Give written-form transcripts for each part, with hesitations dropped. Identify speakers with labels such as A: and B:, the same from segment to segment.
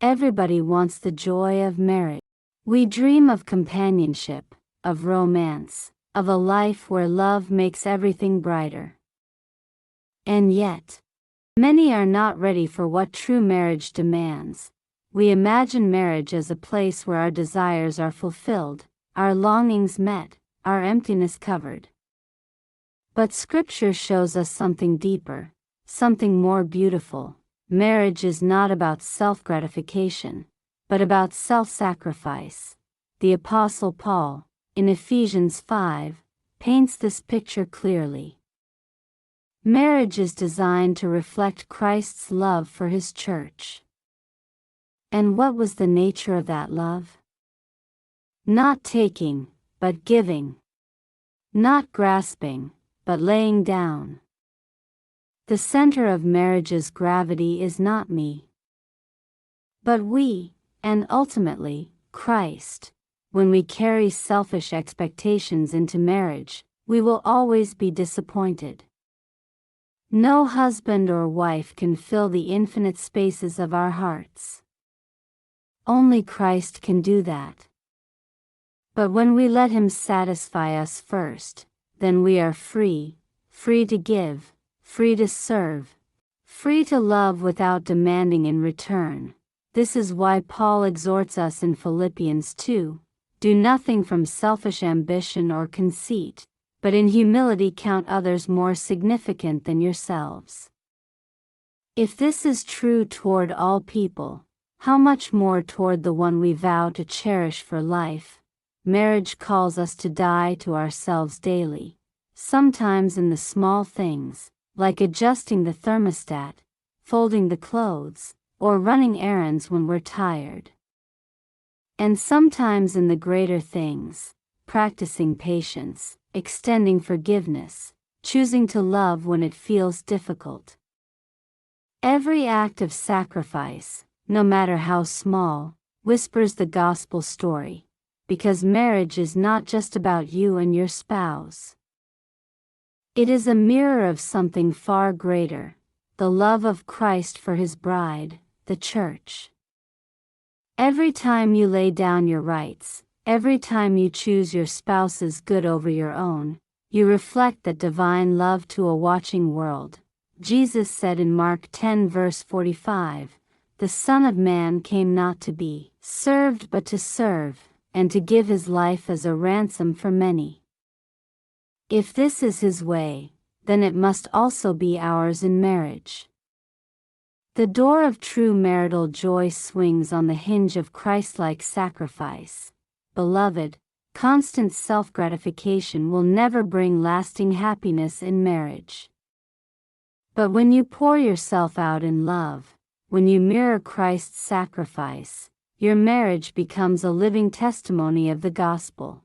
A: Everybody wants the joy of marriage. We dream of companionship, of romance, of a life where love makes everything brighter. And yet, many are not ready for what true marriage demands. We imagine marriage as a place where our desires are fulfilled, our longings met, our emptiness covered. But Scripture shows us something deeper, something more beautiful. Marriage is not about self-gratification, but about self-sacrifice. The Apostle Paul, in Ephesians 5, paints this picture clearly. Marriage is designed to reflect Christ's love for His church. And what was the nature of that love? Not taking, but giving. Not grasping, but laying down. The center of marriage's gravity is not me, but we, and ultimately, Christ. When we carry selfish expectations into marriage, we will always be disappointed. No husband or wife can fill the infinite spaces of our hearts. Only Christ can do that. But when we let Him satisfy us first, then we are free, free to give, free to serve, free to love without demanding in return. This is why Paul exhorts us in Philippians 2, "Do nothing from selfish ambition or conceit, but in humility count others more significant than yourselves." If this is true toward all people, how much more toward the one we vow to cherish for life? Marriage calls us to die to ourselves daily, sometimes in the small things, like adjusting the thermostat, folding the clothes, or running errands when we're tired. And sometimes in the greater things, practicing patience, extending forgiveness, choosing to love when it feels difficult. Every act of sacrifice, no matter how small, whispers the gospel story, because marriage is not just about you and your spouse. It is a mirror of something far greater, the love of Christ for His bride, the church. Every time you lay down your rights, every time you choose your spouse's good over your own, you reflect that divine love to a watching world. Jesus said in Mark 10 verse 45, "The Son of Man came not to be served but to serve, and to give His life as a ransom for many." If this is His way, then it must also be ours in marriage. The door of true marital joy swings on the hinge of Christ-like sacrifice. Beloved, constant self-gratification will never bring lasting happiness in marriage. But when you pour yourself out in love, when you mirror Christ's sacrifice, your marriage becomes a living testimony of the gospel.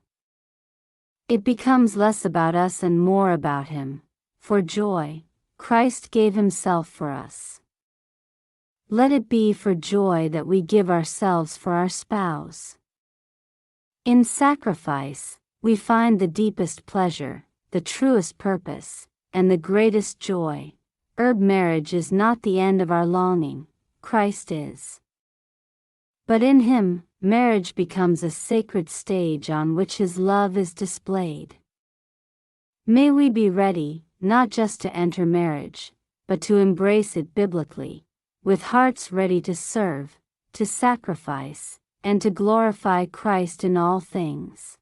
A: It becomes less about us and more about Him. For joy, Christ gave Himself for us. Let it be for joy that we give ourselves for our spouse. In sacrifice, we find the deepest pleasure, the truest purpose, and the greatest joy. Marriage is not the end of our longing, Christ is. But in Him, marriage becomes a sacred stage on which His love is displayed. May we be ready, not just to enter marriage, but to embrace it biblically, with hearts ready to serve, to sacrifice, and to glorify Christ in all things.